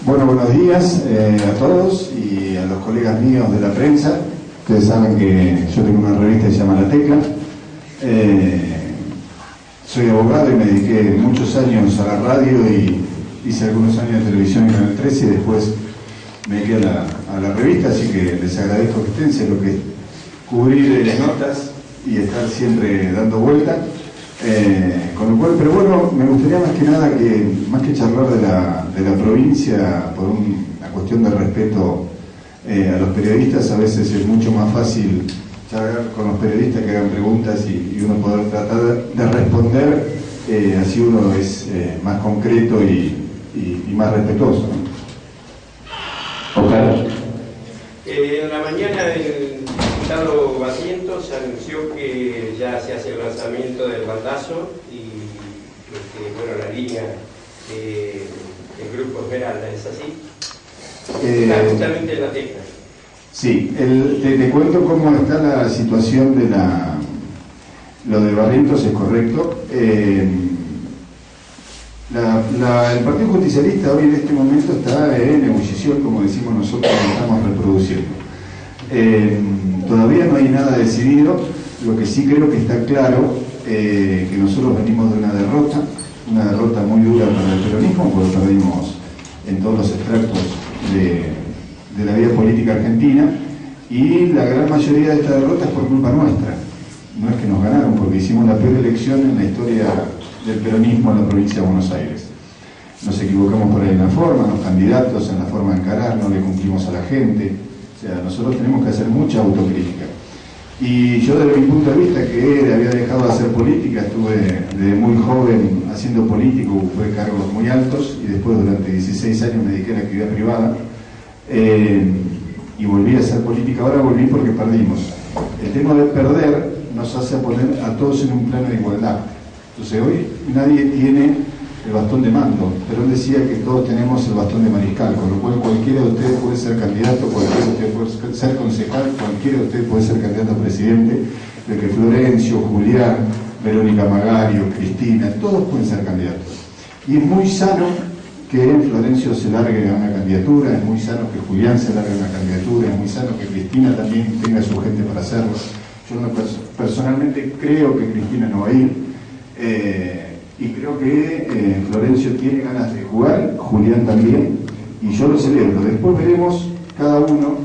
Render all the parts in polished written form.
Bueno, buenos días a todos y a los colegas míos de la prensa. Ustedes saben que yo tengo una revista que se llama La Tecla. Soy abogado y me dediqué muchos años a la radio y hice algunos años de televisión en Canal 13 y después me dediqué a la revista, así que les agradezco que estén, sé lo que es cubrir notas y estar siempre dando vuelta. Con lo cual, pero bueno, me gustaría más que nada más que charlar de la provincia por una cuestión de respeto a los periodistas. A veces es mucho más fácil charlar con los periodistas que hagan preguntas y uno poder tratar de responder, así uno es más concreto y más respetuoso, ¿no? Okay. En la mañana el diputado Basientos anunció que ya se hace el lanzamiento del bandazo y bueno, la línea del Grupo Esmeralda, ¿es así? Está justamente en La Tecla. Sí, te cuento cómo está la situación de lo de Barrientos, es correcto. El Partido Justicialista hoy en este momento está en ebullición, como decimos nosotros, lo estamos reproduciendo. Todavía no hay nada decidido. Lo que sí creo que está claro, que nosotros venimos de una derrota muy dura para el peronismo, porque perdimos en todos los extractos de la vida política argentina, y la gran mayoría de esta derrota es por culpa nuestra. No es que nos ganaron, porque hicimos la peor elección en la historia del peronismo en la provincia de Buenos Aires. Nos equivocamos por ahí en la forma, en los candidatos, en la forma de encarar, no le cumplimos a la gente. O sea, nosotros tenemos que hacer mucha autocrítica. Y yo, desde mi punto de vista, que había dejado de hacer política, estuve desde muy joven haciendo político, ocupé cargos muy altos y después durante 16 años me dediqué a la actividad privada y volví a hacer política. Ahora volví porque perdimos. El tema de perder nos hace poner a todos en un plano de igualdad. Entonces hoy nadie tiene el bastón de mando, pero él decía que todos tenemos el bastón de mariscal, con lo cual cualquiera de ustedes puede ser candidato, cualquiera de ustedes puede ser concejal, cualquiera de ustedes puede ser candidato a presidente, de que Florencio, Julián, Verónica Magario, Cristina, todos pueden ser candidatos. Y es muy sano que Florencio se largue a una candidatura, es muy sano que Julián se largue a una candidatura, es muy sano que Cristina también tenga su gente para hacerlo. Yo personalmente creo que Cristina no va a ir. Y creo que Florencio tiene ganas de jugar, Julián también, y yo lo celebro. Después veremos cada uno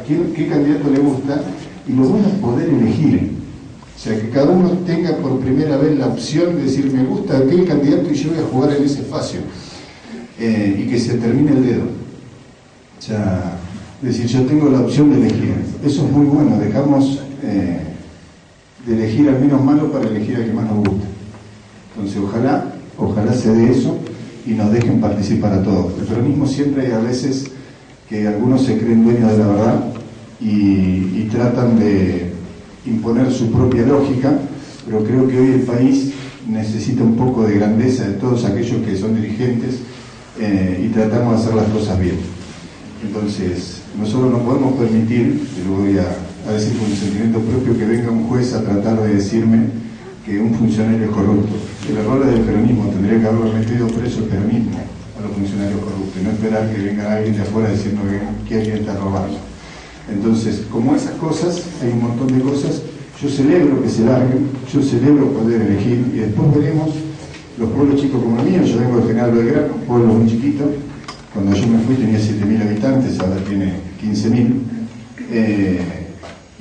qué candidato le gusta, y lo bueno es poder elegir. O sea, que cada uno tenga por primera vez la opción de decir, me gusta aquel candidato y yo voy a jugar en ese espacio. Y que se termine el dedo. O sea, decir, yo tengo la opción de elegir. Eso es muy bueno, dejamos de elegir al menos malo para elegir al que más nos gusta. Entonces ojalá se dé eso y nos dejen participar a todos. El peronismo siempre hay a veces que algunos se creen dueños de la verdad y tratan de imponer su propia lógica, pero creo que hoy el país necesita un poco de grandeza de todos aquellos que son dirigentes y tratamos de hacer las cosas bien. Entonces, nosotros no podemos permitir, y lo voy a decir con un sentimiento propio, que venga un juez a tratar de decirme que un funcionario es corrupto. El error es del peronismo, tendría que haberlo metido preso el peronismo a los funcionarios corruptos, y no esperar que venga alguien de afuera diciendo que alguien está robando. Entonces, como esas cosas, hay un montón de cosas. Yo celebro que se larguen, yo celebro poder elegir, y después veremos los pueblos chicos como el mío. Yo vengo de General Belgrano, un pueblo muy chiquito. Cuando yo me fui tenía 7.000 habitantes, ahora tiene 15.000.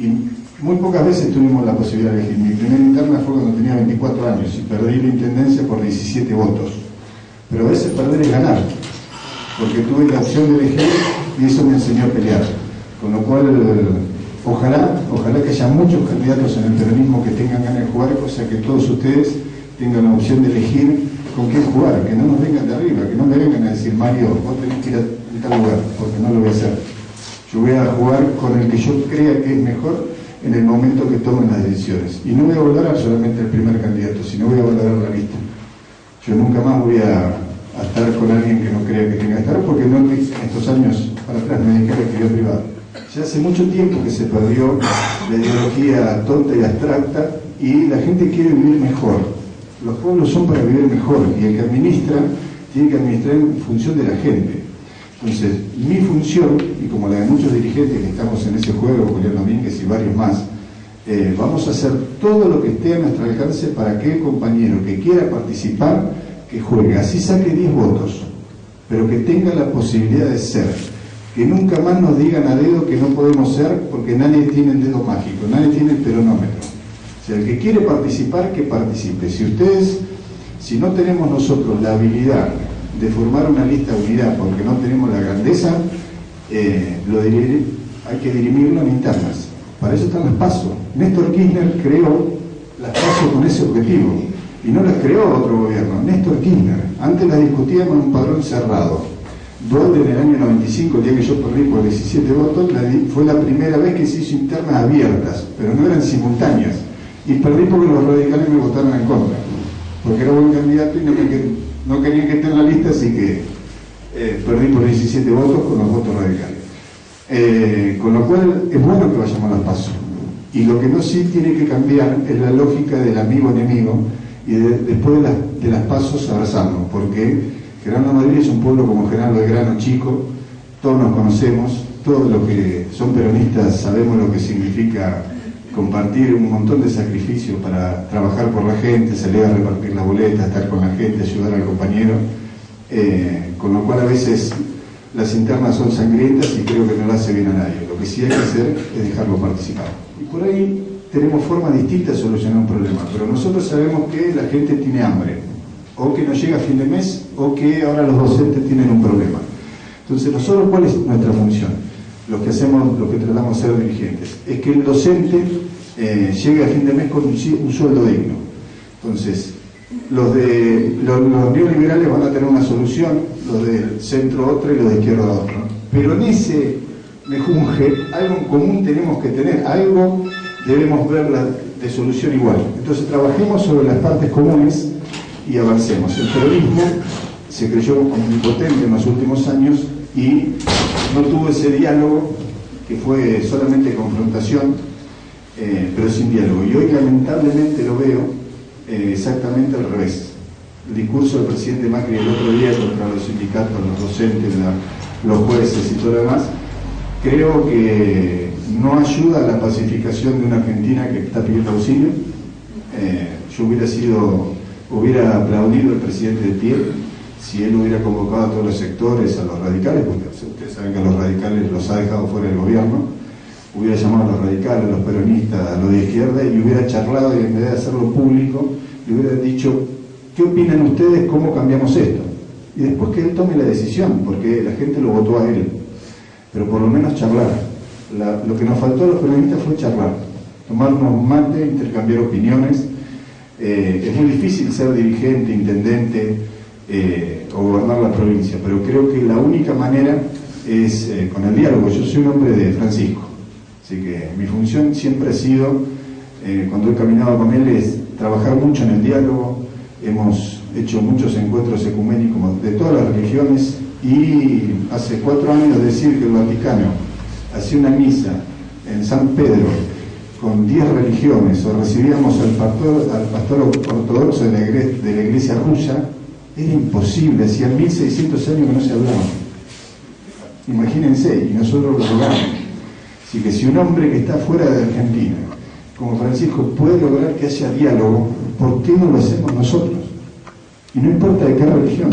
Y muy pocas veces tuvimos la posibilidad de elegir. Mi primera interna fue cuando tenía 24 años y perdí la intendencia por 17 votos. Pero a veces perder es ganar, porque tuve la opción de elegir y eso me enseñó a pelear. Con lo cual, ojalá que haya muchos candidatos en el peronismo que tengan ganas de jugar, cosa que todos ustedes tengan la opción de elegir con quién jugar, que no nos vengan de arriba, que no me vengan a decir, Mario, vos tenés que ir a tal lugar, porque no lo voy a hacer. Yo voy a jugar con el que yo crea que es mejor en el momento que tomen las decisiones. Y no voy a valorar solamente el primer candidato, sino voy a valorar la lista. Yo nunca más voy a estar con alguien que no crea que tenga que estar, porque no en estos años para atrás me dediqué a la actividad privada. Ya hace mucho tiempo que se perdió la ideología tonta y abstracta y la gente quiere vivir mejor. Los pueblos son para vivir mejor y el que administra tiene que administrar en función de la gente. Entonces, mi función, y como la de muchos dirigentes que estamos en ese juego, Julián Domínguez y varios más, vamos a hacer todo lo que esté a nuestro alcance para que el compañero que quiera participar, que juegue, así saque 10 votos, pero que tenga la posibilidad de ser, que nunca más nos digan a dedo que no podemos ser, porque nadie tiene el dedo mágico, nadie tiene el peronómetro. O sea, el que quiere participar, que participe. Si no tenemos nosotros la habilidad de formar una lista de unidad, porque no tenemos la grandeza, hay que dirimirlo en internas. Para eso están las PASO. Néstor Kirchner creó las PASO con ese objetivo, y no las creó otro gobierno, Néstor Kirchner. Antes las discutíamos en un padrón cerrado. Dualde en el año 95, el día que yo perdí por 17 votos, fue la primera vez que se hizo internas abiertas, pero no eran simultáneas. Y perdí porque los radicales me votaron en contra, porque era buen candidato y no querían que esté en la lista, así que perdí por 17 votos con los votos radicales. Con lo cual es bueno que vayamos a las PASO. Y lo que no sí tiene que cambiar es la lógica del amigo-enemigo, y después de las PASO abrazarnos, porque General Madrid es un pueblo como General Belgrano chico, todos nos conocemos, todos los que son peronistas sabemos lo que significa compartir un montón de sacrificios para trabajar por la gente, salir a repartir las boletas, estar con la gente, ayudar al compañero, con lo cual a veces las internas son sangrientas y creo que no le hace bien a nadie. Lo que sí hay que hacer es dejarlo participar. Y por ahí tenemos formas distintas de solucionar un problema, pero nosotros sabemos que la gente tiene hambre, o que no llega a fin de mes, o que ahora los docentes tienen un problema. Entonces, nosotros, ¿cuál es nuestra función? Lo que tratamos de ser dirigentes, es que el docente llegue a fin de mes con un sueldo digno. Entonces, los neoliberales van a tener una solución, los del centro otra y los de izquierda otra. Pero en ese mejunje, algo en común tenemos que tener, algo debemos ver de solución igual. Entonces, trabajemos sobre las partes comunes y avancemos. El peronismo se creyó omnipotente en los últimos años y no tuvo ese diálogo, que fue solamente confrontación, pero sin diálogo. Y hoy lamentablemente lo veo exactamente al revés. El discurso del presidente Macri el otro día contra los sindicatos, los docentes, los jueces y todo lo demás, creo que no ayuda a la pacificación de una Argentina que está pidiendo auxilio. Yo hubiera aplaudido al presidente de pie si él hubiera convocado a todos los sectores, a los radicales, porque ustedes saben que a los radicales los ha dejado fuera del gobierno, hubiera llamado a los radicales, a los peronistas, a los de izquierda, y hubiera charlado, y en vez de hacerlo público, le hubiera dicho, ¿qué opinan ustedes? ¿Cómo cambiamos esto? Y después que él tome la decisión, porque la gente lo votó a él. Pero por lo menos charlar. Lo que nos faltó a los peronistas fue charlar, tomarnos un mate, intercambiar opiniones. Es muy difícil ser dirigente, intendente o gobernar la provincia, pero creo que la única manera es con el diálogo. Yo soy un hombre de Francisco, así que mi función siempre ha sido, cuando he caminado con él, es trabajar mucho en el diálogo. Hemos hecho muchos encuentros ecuménicos de todas las religiones, y hace 4 años decir que el Vaticano hacía una misa en San Pedro con 10 religiones, o recibíamos al pastor ortodoxo de la iglesia rusa, era imposible. Hacía 1600 años que no se hablaba. Imagínense, y nosotros lo logramos. Así que si un hombre que está fuera de Argentina, como Francisco, puede lograr que haya diálogo, ¿por qué no lo hacemos nosotros? Y no importa de qué religión,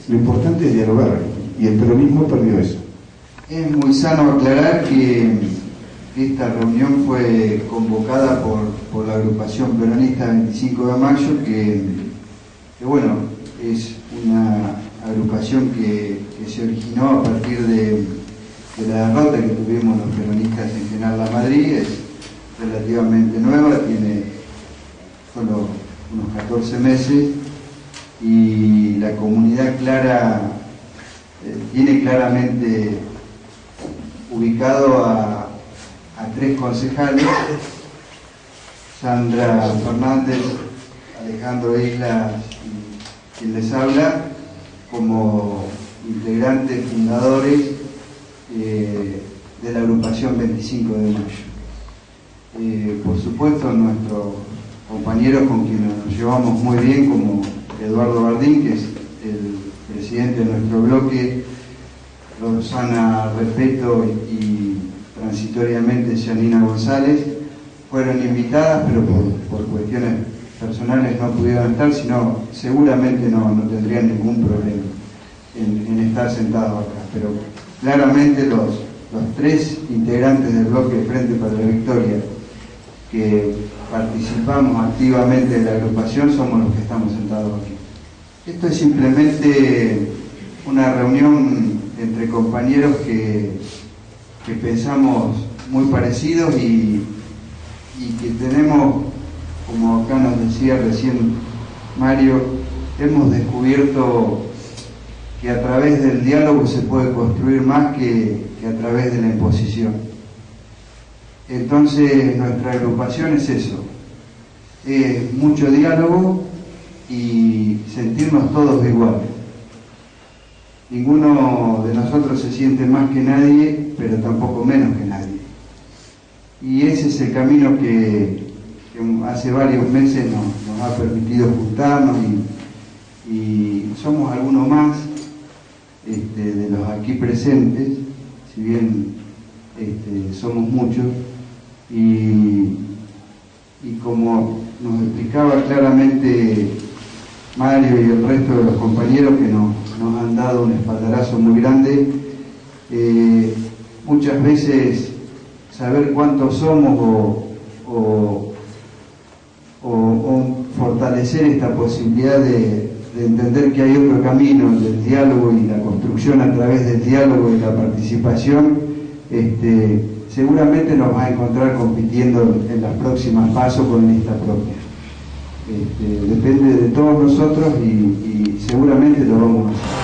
lo importante es dialogar, y el peronismo perdió eso. Es muy sano aclarar que esta reunión fue convocada por la agrupación peronista 25 de mayo, que bueno, es una agrupación que se originó a partir de la derrota que tuvimos los peronistas en General La Madrid. Es relativamente nueva, tiene solo unos 14 meses, y la comunidad tiene claramente ubicado a 3 concejales: Sandra Fernández, Alejandro Islas y quien les habla, como integrantes fundadores de la agrupación 25 de mayo. Por supuesto, nuestros compañeros con quienes nos llevamos muy bien, como Eduardo Bardín, que es el presidente de nuestro bloque, Rosana Repeto y transitoriamente Janina González fueron invitadas, pero por cuestiones personales no pudieron estar, sino seguramente no tendrían ningún problema en estar sentados acá. Pero claramente los tres integrantes del bloque Frente para la Victoria que participamos activamente de la agrupación somos los que estamos sentados aquí. Esto es simplemente una reunión entre compañeros que pensamos muy parecidos y que tenemos, como acá nos decía recién Mario, hemos descubierto que a través del diálogo se puede construir más que a través de la imposición. Entonces nuestra agrupación es eso, es mucho diálogo y sentirnos todos iguales. Ninguno de nosotros se siente más que nadie, pero tampoco menos que nadie. Y ese es el camino que hace varios meses nos ha permitido juntarnos y somos algunos más de los aquí presentes, si bien somos muchos, y como nos explicaba claramente Mario y el resto de los compañeros que nos han dado un espaldarazo muy grande, muchas veces saber cuántos somos o fortalecer esta posibilidad de entender que hay otro camino del diálogo y la construcción a través del diálogo y la participación, seguramente nos va a encontrar compitiendo en las próximas pasos con lista propia. Depende de todos nosotros y seguramente lo vamos a hacer.